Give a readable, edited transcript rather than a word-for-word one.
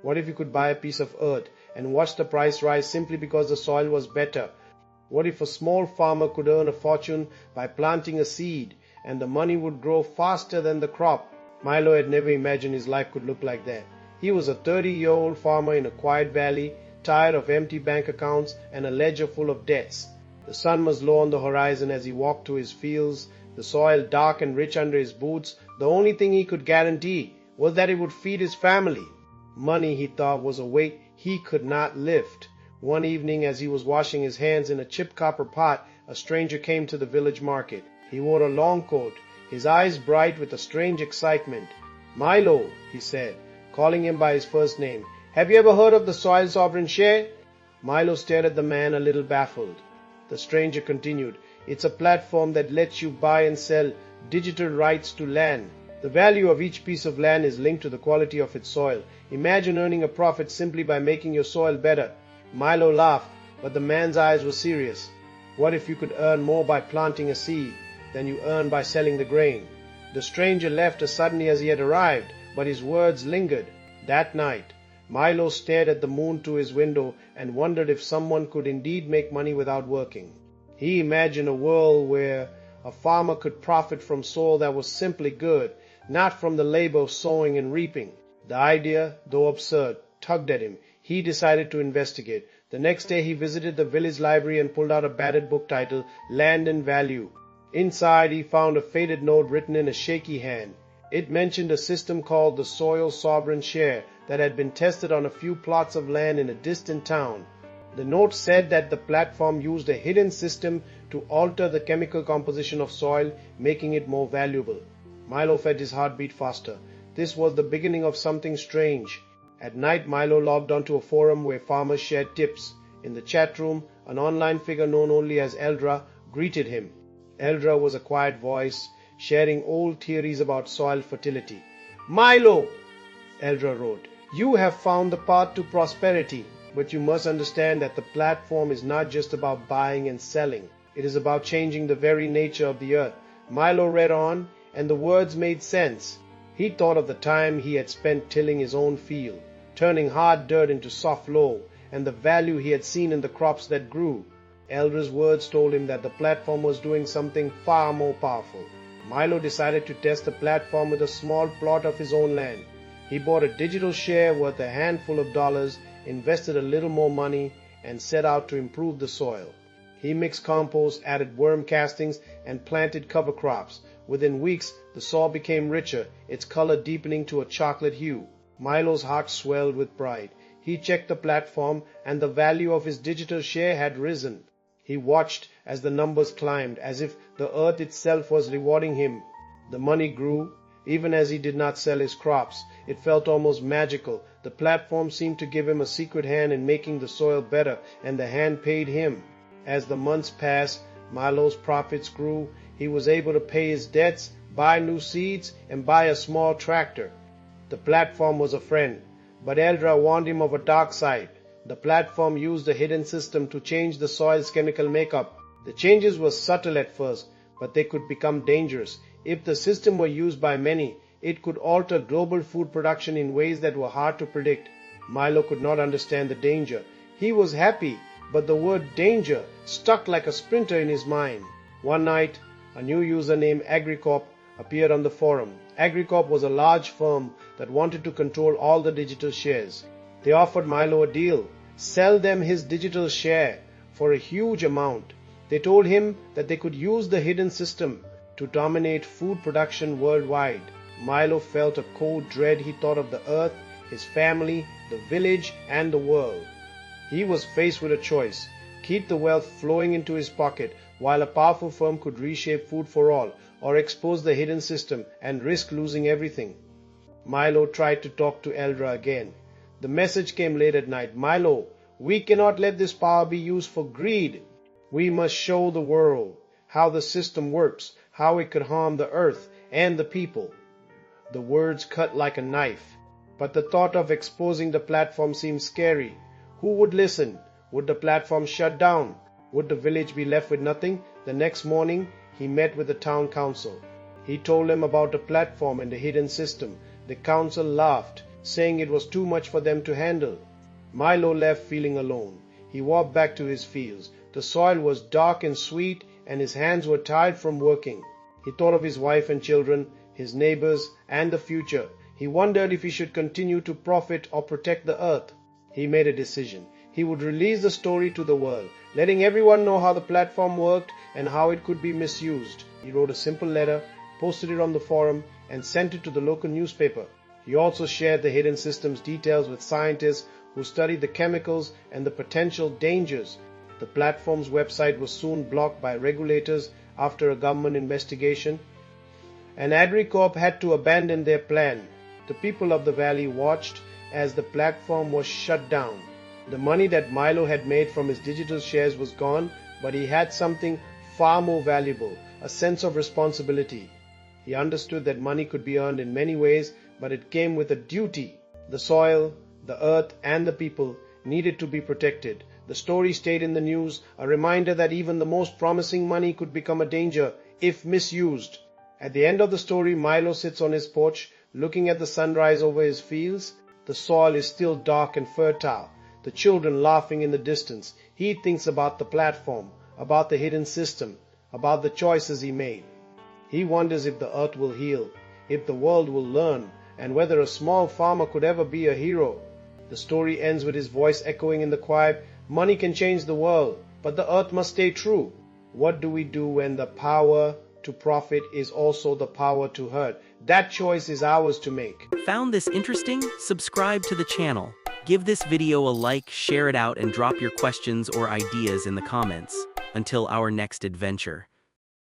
What if you could buy a piece of earth and watch the price rise simply because the soil was better? What if a small farmer could earn a fortune by planting a seed and the money would grow faster than the crop? Milo had never imagined his life could look like that. He was a 30-year-old farmer in a quiet valley, tired of empty bank accounts and a ledger full of debts. The sun was low on the horizon as he walked to his fields, the soil dark and rich under his boots. The only thing he could guarantee was that it would feed his family. Money, he thought, was a weight he could not lift. One evening, as he was washing his hands in a chipped copper pot, a stranger came to the village market. He wore a long coat, his eyes bright with a strange excitement. "Milo," he said, calling him by his first name, "have you ever heard of the soil sovereign share?" Milo stared at the man, a little baffled. The stranger continued, "It's a platform that lets you buy and sell digital rights to land. The value of each piece of land is linked to the quality of its soil. Imagine earning a profit simply by making your soil better." Milo laughed, but the man's eyes were serious. "What if you could earn more by planting a seed than you earn by selling the grain?" The stranger left as suddenly as he had arrived, but his words lingered. That night, Milo stared at the moon to his window and wondered if someone could indeed make money without working. He imagined a world where a farmer could profit from soil that was simply good, not from the labor of sowing and reaping. The idea, though absurd, tugged at him. He decided to investigate. The next day he visited the village library and pulled out a battered book titled Land and Value. Inside he found a faded note written in a shaky hand. It mentioned a system called the Soil Sovereign Share that had been tested on a few plots of land in a distant town. The note said that the platform used a hidden system to alter the chemical composition of soil, making it more valuable. Milo felt his heart beat faster. This was the beginning of something strange. At night, Milo logged onto a forum where farmers shared tips. In the chat room, an online figure known only as Eldra greeted him. Eldra was a quiet voice, sharing old theories about soil fertility. "Milo," Eldra wrote, "you have found the path to prosperity, but you must understand that the platform is not just about buying and selling. It is about changing the very nature of the earth." Milo read on, and the words made sense. He thought of the time he had spent tilling his own field, turning hard dirt into soft loam, and the value he had seen in the crops that grew. Eldra's words told him that the platform was doing something far more powerful. Milo decided to test the platform with a small plot of his own land. He bought a digital share worth a handful of dollars, invested a little more money, and set out to improve the soil. He mixed compost, added worm castings, and planted cover crops. Within weeks, the soil became richer, its color deepening to a chocolate hue. Milo's heart swelled with pride. He checked the platform, and the value of his digital share had risen. He watched as the numbers climbed, as if the earth itself was rewarding him. The money grew, even as he did not sell his crops. It felt almost magical. The platform seemed to give him a secret hand in making the soil better, and the hand paid him. As the months passed, Milo's profits grew. He was able to pay his debts, buy new seeds, and buy a small tractor. The platform was a friend, but Eldra warned him of a dark side. The platform used a hidden system to change the soil's chemical makeup. The changes were subtle at first, but they could become dangerous. If the system were used by many, it could alter global food production in ways that were hard to predict. Milo could not understand the danger. He was happy, but the word danger stuck like a splinter in his mind. One night, a new user named AgriCorp appeared on the forum. AgriCorp was a large firm that wanted to control all the digital shares. They offered Milo a deal: sell them his digital share for a huge amount. They told him that they could use the hidden system to dominate food production worldwide. Milo felt a cold dread. He thought of the earth, his family, the village, and the world. He was faced with a choice: keep the wealth flowing into his pocket while a powerful firm could reshape food for all, or expose the hidden system and risk losing everything. Milo tried to talk to Eldra again. The message came late at night. "Milo, we cannot let this power be used for greed. We must show the world how the system works, how it could harm the earth and the people." The words cut like a knife, but the thought of exposing the platform seemed scary. Who would listen? Would the platform shut down? Would the village be left with nothing? The next morning, he met with the town council. He told them about the platform and the hidden system. The council laughed. saying it was too much for them to handle. Milo left feeling alone. He walked back to his fields. The soil was dark and sweet, and his hands were tired from working. He thought of his wife and children, his neighbors, and the future. He wondered if he should continue to profit or protect the earth. He made a decision. He would release the story to the world, letting everyone know how the platform worked and how it could be misused. He wrote a simple letter, posted it on the forum, and sent it to the local newspaper. He also shared the hidden system's details with scientists who studied the chemicals and the potential dangers. The platform's website was soon blocked by regulators after a government investigation, and AgriCorp had to abandon their plan. The people of the valley watched as the platform was shut down. The money that Milo had made from his digital shares was gone, but he had something far more valuable, a sense of responsibility. He understood that money could be earned in many ways, but it came with a duty. The soil, the earth, and the people needed to be protected. The story stayed in the news, a reminder that even the most promising money could become a danger if misused. At the end of the story, Milo sits on his porch, looking at the sunrise over his fields. The soil is still dark and fertile, the children laughing in the distance. He thinks about the platform, about the hidden system, about the choices he made. He wonders if the earth will heal, if the world will learn, and whether a small farmer could ever be a hero. The story ends with his voice echoing in the quiet, "Money can change the world, but the earth must stay true." What do we do when the power to profit is also the power to hurt? That choice is ours to make. Found this interesting? Subscribe to the channel. Give this video a like, share it out, and drop your questions or ideas in the comments. Until our next adventure.